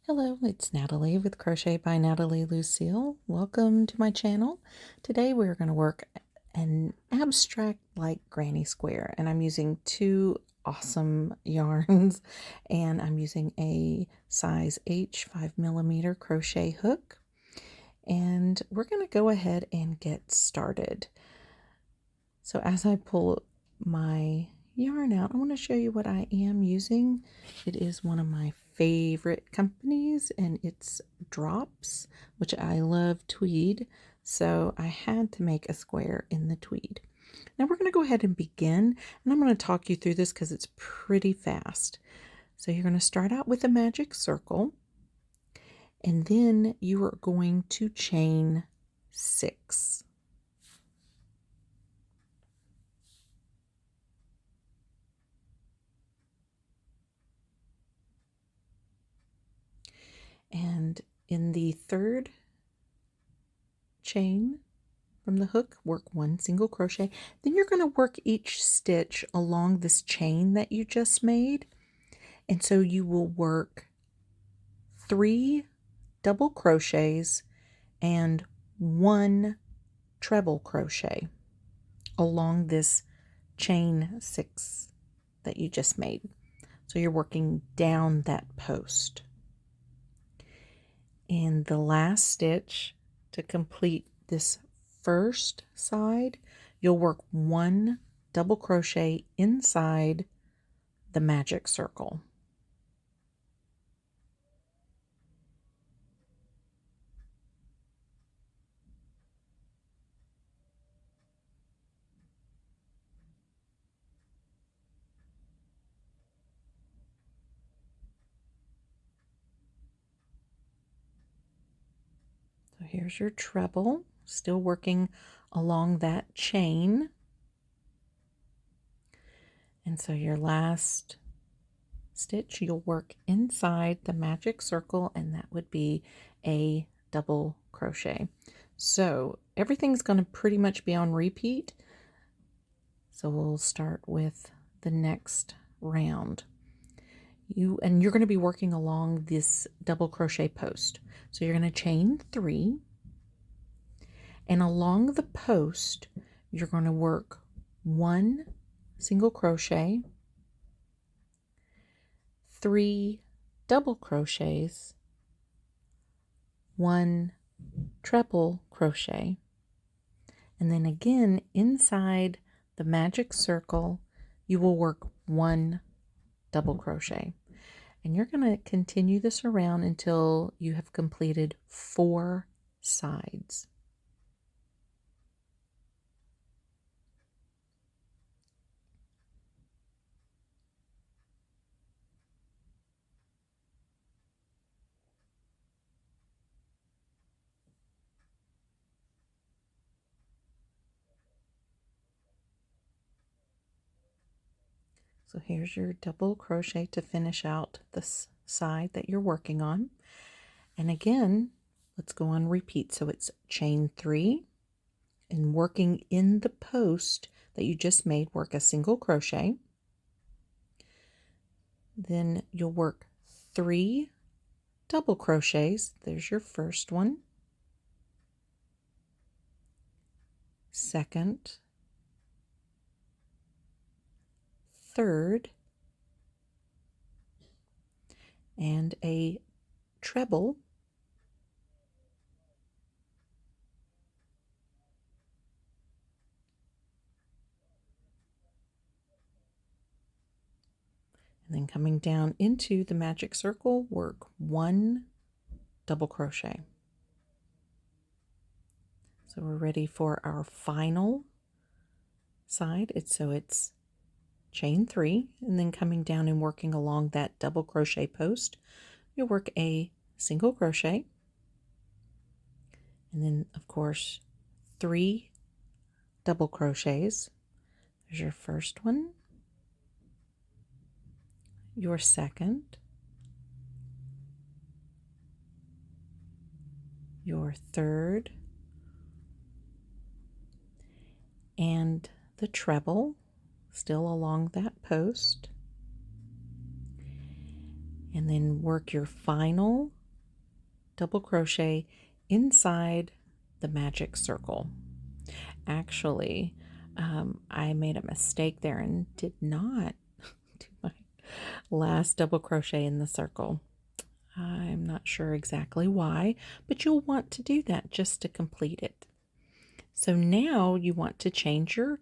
Hello, it's Natalie with Crochet by Natalie Lucille. Welcome to my channel. Today we're going to work an abstract like granny square, and I'm using two awesome yarns, and I'm using a size H 5mm crochet hook, and we're going to go ahead and get started. So as I pull my yarn out, I want to show you what I am using. It is one of my favorite companies, and it's Drops, which I love tweed, so I had to make a square in the tweed. Now we're going to go ahead and begin, and I'm going to talk you through this because it's pretty fast. So you're going to start out with a magic circle, and then you are going to chain 6. And in the third chain from the hook, work 1 single crochet. Then you're going to work each stitch along this chain that you just made. And so you will work 3 double crochets and 1 treble crochet along this chain 6 that you just made. So you're working down that post. In the last stitch to complete this first side, you'll work 1 double crochet inside the magic circle. So here's your treble, still working along that chain. And so your last stitch, you'll work inside the magic circle, and that would be a double crochet. So everything's going to pretty much be on repeat. So we'll start with the next round. You're going to be working along this double crochet post. So you're going to chain 3, and along the post you're going to work 1 single crochet, 3 double crochets, 1 treble crochet, and then again inside the magic circle you will work 1 double crochet. And you're going to continue this around until you have completed 4 sides. So here's your double crochet to finish out this side that you're working on. And again, let's go on repeat. So it's chain 3, and working in the post that you just made, work a single crochet. Then you'll work 3 double crochets. There's your first one, second, third, and a treble, and then coming down into the magic circle, work 1 double crochet. So we're ready for our final side. It's chain 3, and then coming down and working along that double crochet post, you'll work a single crochet, and then of course 3 double crochets. There's your first one, your second, your third, and the treble still along that post. and then work your final double crochet inside the magic circle. Actually, I made a mistake there and did not do my last double crochet in the circle. I'm not sure exactly why, but you'll want to do that just to complete it. So now you want to change your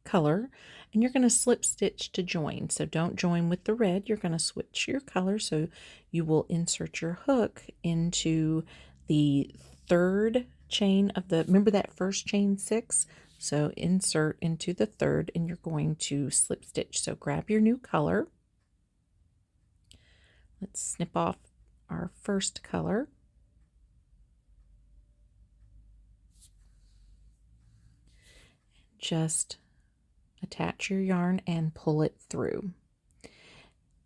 color, and you're going to slip stitch to join. So don't join with the red, you're going to switch your color. So you will insert your hook into the third chain of the, remember that first chain 6? So insert into the third, and you're going to slip stitch. So grab your new color. Let's snip off our first color. Just attach your yarn and pull it through.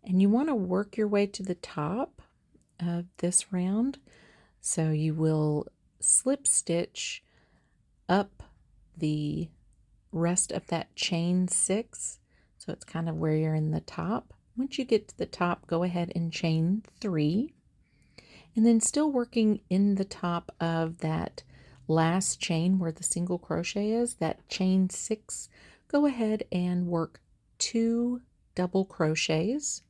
And you want to work your way to the top of this round. So you will slip stitch up the rest of that chain 6. So it's kind of where you're in the top. Once you get to the top, go ahead and chain 3. And then still working in the top of that last chain where the single crochet is, that chain 6, go ahead and work 2 double crochets.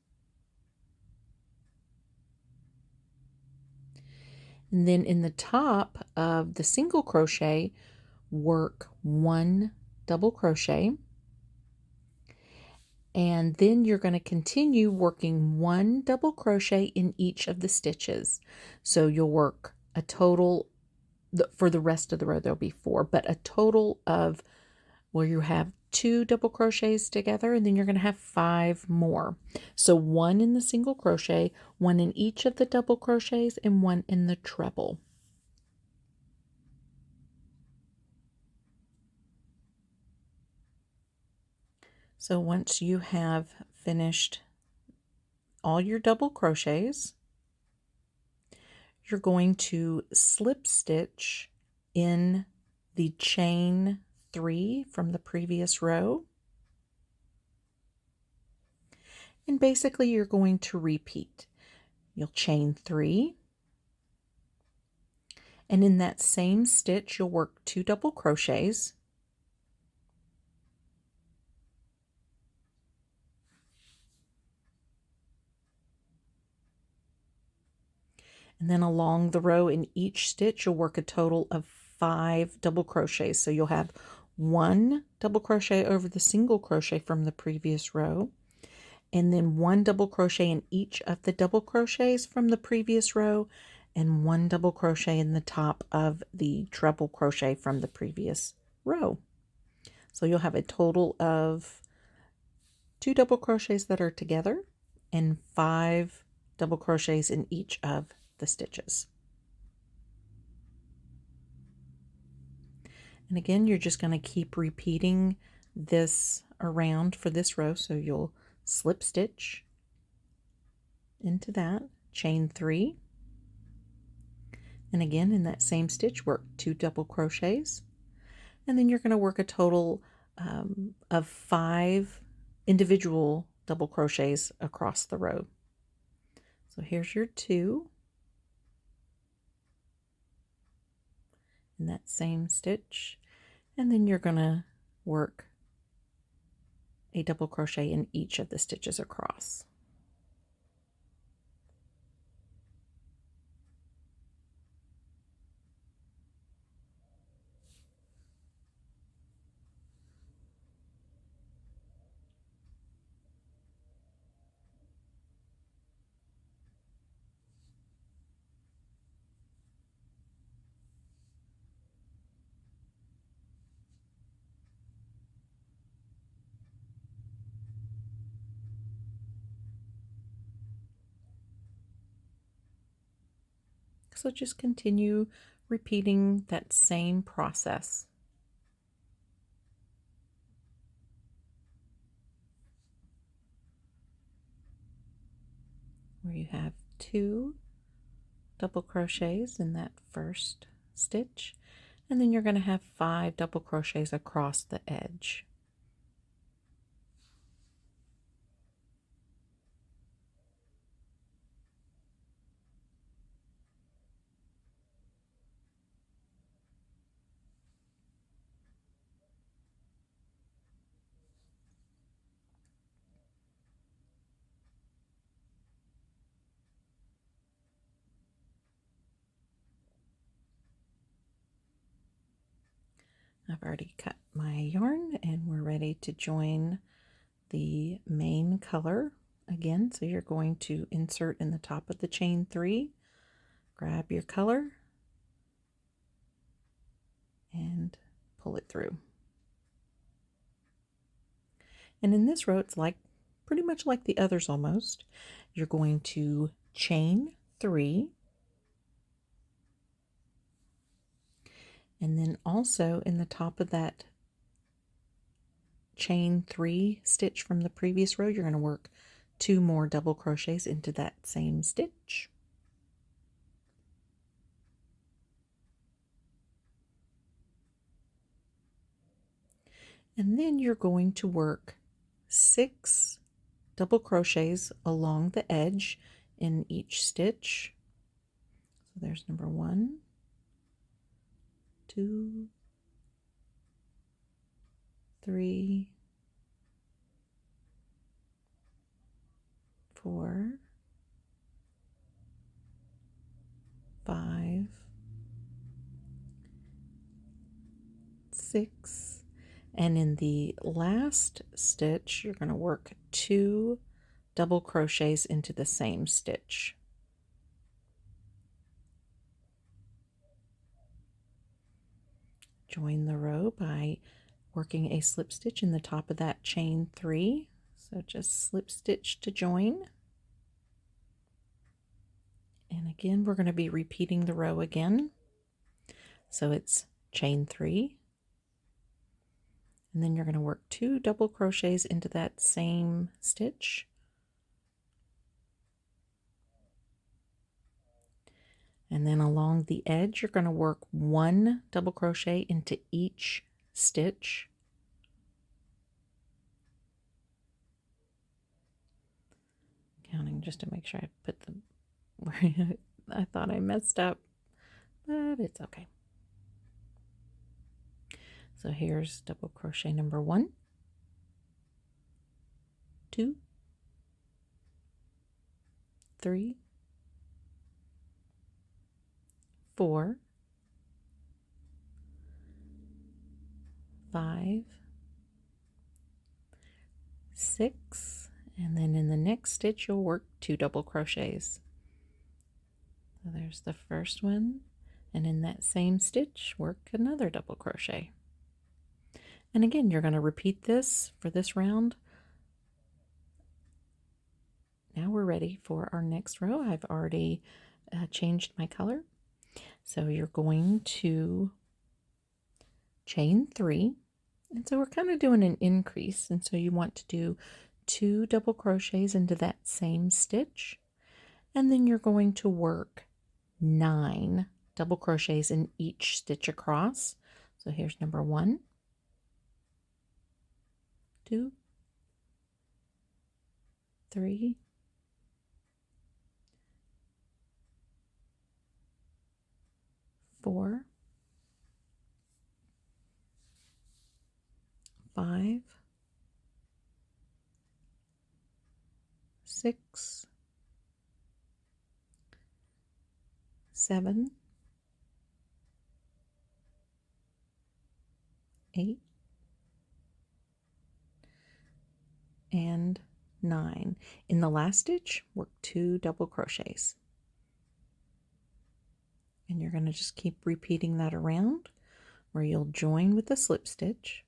And then in the top of the single crochet, work 1 double crochet. And then you're going to continue working 1 double crochet in each of the stitches. So you'll work a total, for the rest of the row there'll be 4, but a total of, well, you have 2 double crochets together, and then you're going to have 5 more. So 1 in the single crochet, 1 in each of the double crochets, and 1 in the treble. So once you have finished all your double crochets, you're going to slip stitch in the chain 3 from the previous row. And basically you're going to repeat. You'll chain 3, and in that same stitch you'll work 2 double crochets. And then along the row in each stitch you'll work a total of 5 double crochets. So you'll have 1 double crochet over the single crochet from the previous row, and then 1 double crochet in each of the double crochets from the previous row, and 1 double crochet in the top of the treble crochet from the previous row. So you'll have a total of 2 double crochets that are together and 5 double crochets in each of the stitches. And again, you're just going to keep repeating this around for this row. So you'll slip stitch into that, chain 3, and again in that same stitch work 2 double crochets, and then you're going to work a total of 5 individual double crochets across the row. So here's your 2 in that same stitch, and then you're going to work a double crochet in each of the stitches across. So just continue repeating that same process. Where you have 2 double crochets in that first stitch, and then you're going to have 5 double crochets across the edge. I've already cut my yarn and we're ready to join the main color again. So you're going to insert in the top of the chain 3, grab your color and pull it through. And in this row, it's like pretty much like the others almost. You're going to chain 3, and then also in the top of that chain 3 stitch from the previous row, you're going to work 2 more double crochets into that same stitch. And then you're going to work 6 double crochets along the edge in each stitch. So there's number 1, 2, 3, 4, 5, 6, and in the last stitch you're going to work 2 double crochets into the same stitch. Join the row by working a slip stitch in the top of that chain 3. So just slip stitch to join. And again, we're going to be repeating the row again. So it's chain 3, and then you're going to work 2 double crochets into that same stitch. And then along the edge, you're going to work 1 double crochet into each stitch. Counting just to make sure I put them where I thought I messed up, but it's okay. So here's double crochet number 1, 2, 3, 4, 5, 6, and then in the next stitch you'll work 2 double crochets. So there's the first one, and in that same stitch work another double crochet. And again, you're going to repeat this for this round. Now we're ready for our next row. I've already changed my color. So you're going to chain 3, and so we're kind of doing an increase, and so you want to do 2 double crochets into that same stitch, and then you're going to work 9 double crochets in each stitch across. So here's number 1, 2, 3, 4, 5, 6, 7, 8, and 9. In the last stitch, work 2 double crochets. And you're going to just keep repeating that around, where you'll join with a slip stitch.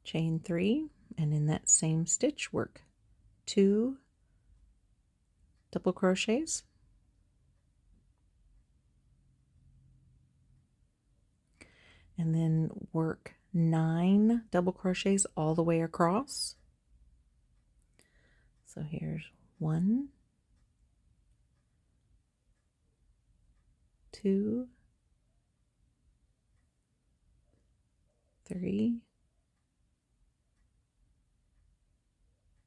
Chain 3, and in that same stitch work 2 double crochets, and then work 9 double crochets all the way across. So here's 1, 2, 3,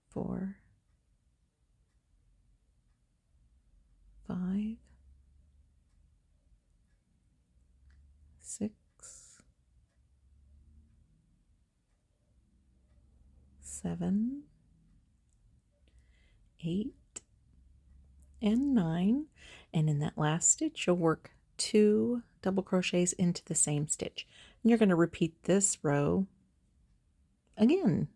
4, 5, 6, 7, 8, and 9, and in that last stitch you'll work 2 double crochets into the same stitch. And you're going to repeat this row again.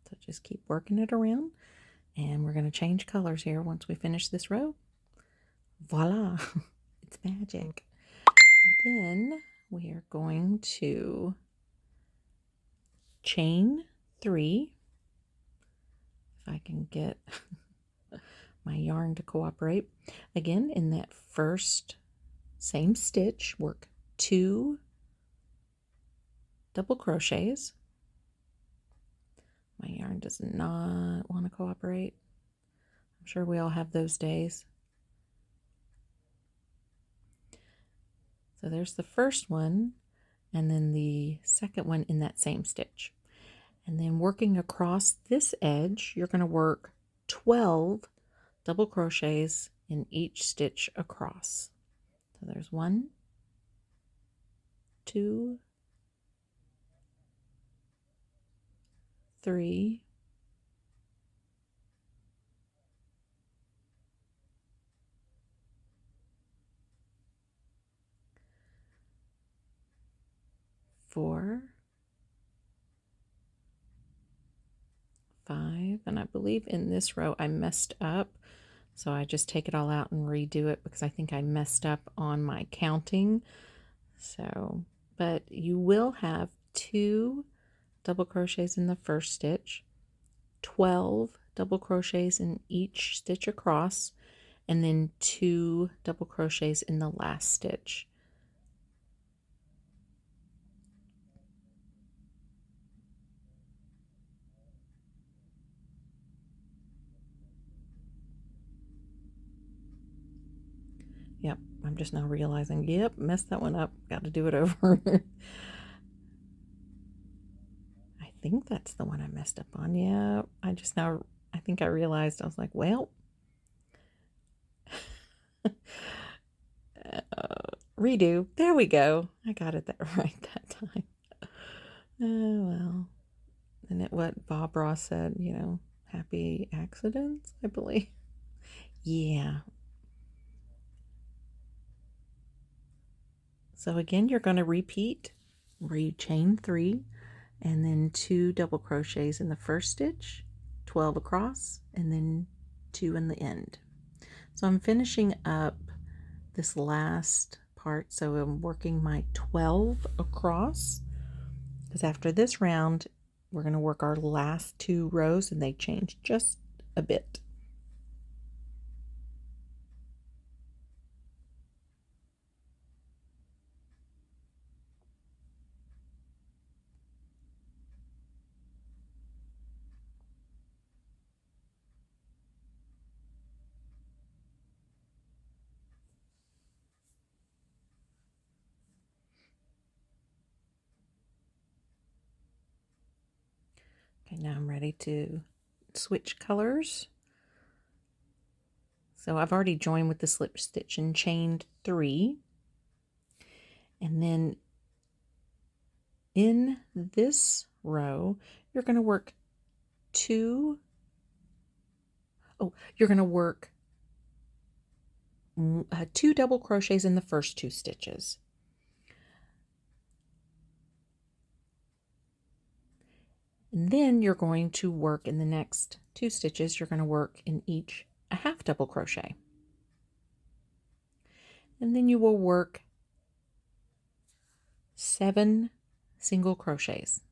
So just keep working it around, and we're going to change colors here once we finish this row. Voila! It's magic. Then we are going to chain 3. If I can get my yarn to cooperate. Again, in that first same stitch, work 2 double crochets. My yarn does not want to cooperate. I'm sure we all have those days. So there's the first one, and then the second one in that same stitch. And then working across this edge, you're going to work 12 double crochets in each stitch across. So there's 1, 2, 3, 4, 5, and I believe in this row I messed up, so I just take it all out and redo it because I think I messed up on my counting. So, but you will have 2 double crochets in the first stitch, 12 double crochets in each stitch across, and then 2 double crochets in the last stitch. Yep, I'm just now realizing, yep, messed that one up. Got to do it over. I think that's the one I messed up on. Yeah, I think I realized, I was like, well, redo. There we go. I got it that right that time. Oh, well. And what Bob Ross said, happy accidents, I believe. Yeah. So again, you're going to repeat where you chain 3 and then 2 double crochets in the first stitch, 12 across, and then 2 in the end. So I'm finishing up this last part, so I'm working my 12 across, because after this round we're going to work our last 2 rows and they change just a bit. Okay, now I'm ready to switch colors. So I've already joined with the slip stitch and chained 3. And then in this row, you're going to work 2 double crochets in the first 2 stitches. And then you're going to work in the next 2 stitches, you're going to work in each a half double crochet. And then you will work 7 single crochets.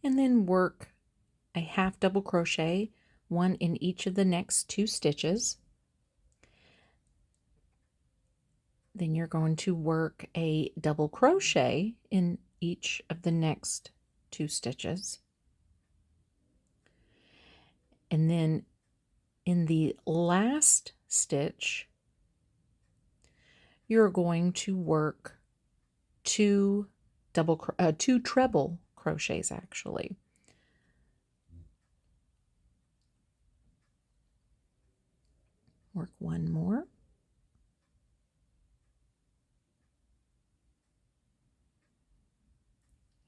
And then work a half double crochet, 1 in each of the next 2 stitches. Then you're going to work a double crochet in each of the next 2 stitches. And then in the last stitch, you're going to work two treble crochets actually. Work one more.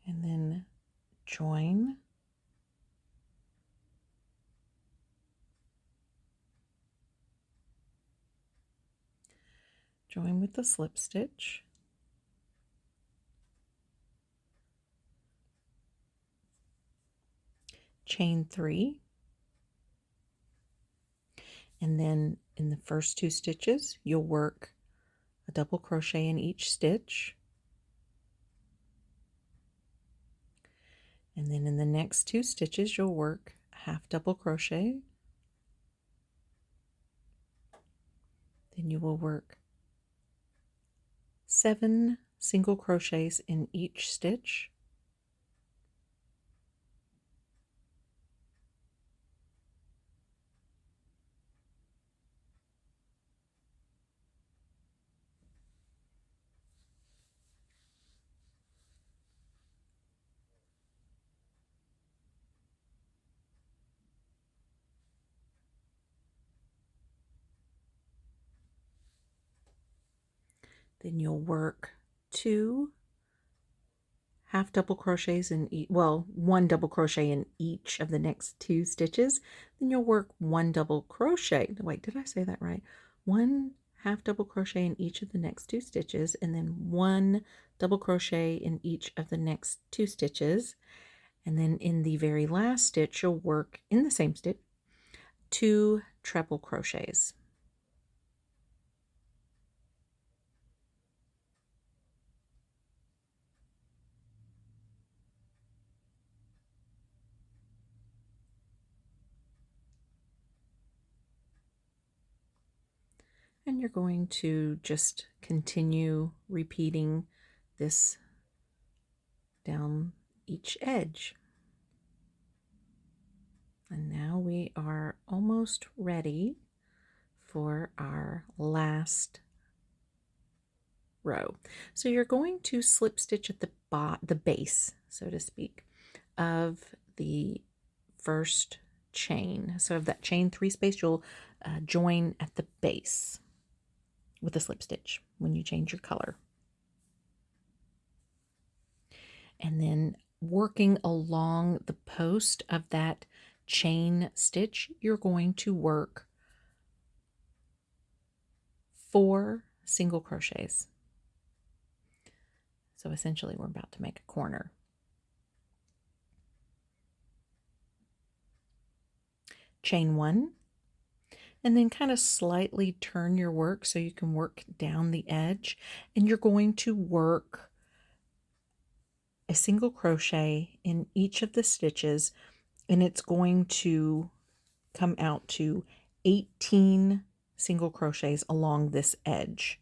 And then join. Join with the slip stitch. Chain 3. And then in the first 2 stitches, you'll work a double crochet in each stitch. And then in the next 2 stitches, you'll work a half double crochet. Then you will work 7 single crochets in each stitch. Then you'll work 2 half double crochets in one double crochet in each of the next 2 stitches. Then you'll work 1 double crochet. Wait, did I say that right? 1 half double crochet in each of the next 2 stitches, and then 1 double crochet in each of the next 2 stitches. And then in the very last stitch, you'll work in the same stitch 2 treble crochets. And you're going to just continue repeating this down each edge. And now we are almost ready for our last row. So you're going to slip stitch at the base, so to speak, of the first chain. So of that chain 3 space, you'll join at the base with a slip stitch when you change your color. And then working along the post of that chain stitch, you're going to work 4 single crochets. So essentially we're about to make a corner. Chain 1, and then kind of slightly turn your work so you can work down the edge, and you're going to work a single crochet in each of the stitches, and it's going to come out to 18 single crochets along this edge.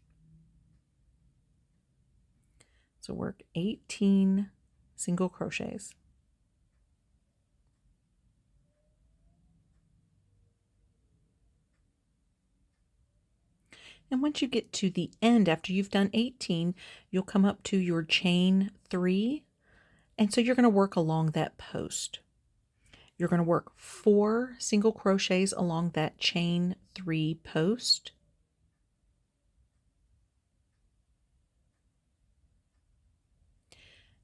So work 18 single crochets. And once you get to the end, after you've done 18, you'll come up to your chain 3. And so you're going to work along that post. You're going to work 4 single crochets along that chain 3 post.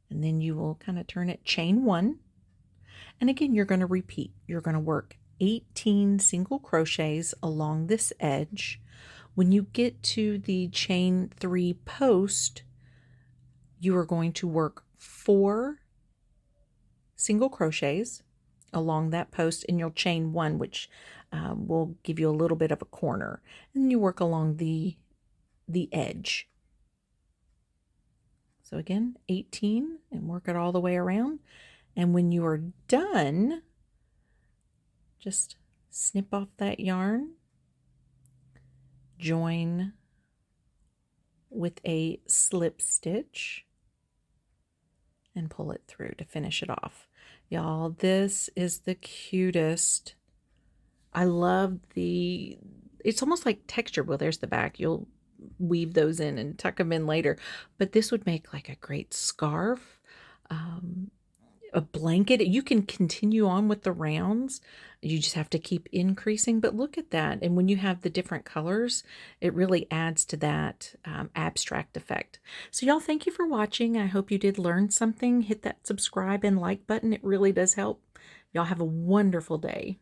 And then you will kind of turn it chain 1. And again, you're going to repeat. You're going to work 18 single crochets along this edge. When you get to the chain 3 post, you are going to work 4 single crochets along that post, and you'll chain 1, which will give you a little bit of a corner. And you work along the edge. So again, 18, and work it all the way around. And when you are done, just snip off that yarn, join with a slip stitch, and pull it through to finish it off. Y'all, this is the cutest. I love it's almost like texture. Well, there's the back. You'll weave those in and tuck them in later. But this would make like a great scarf, um, a blanket. You can continue on with the rounds. You just have to keep increasing. But look at that. And when you have the different colors, it really adds to that abstract effect. So y'all, thank you for watching. I hope you did learn something. Hit that subscribe and like button. It really does help. Y'all have a wonderful day.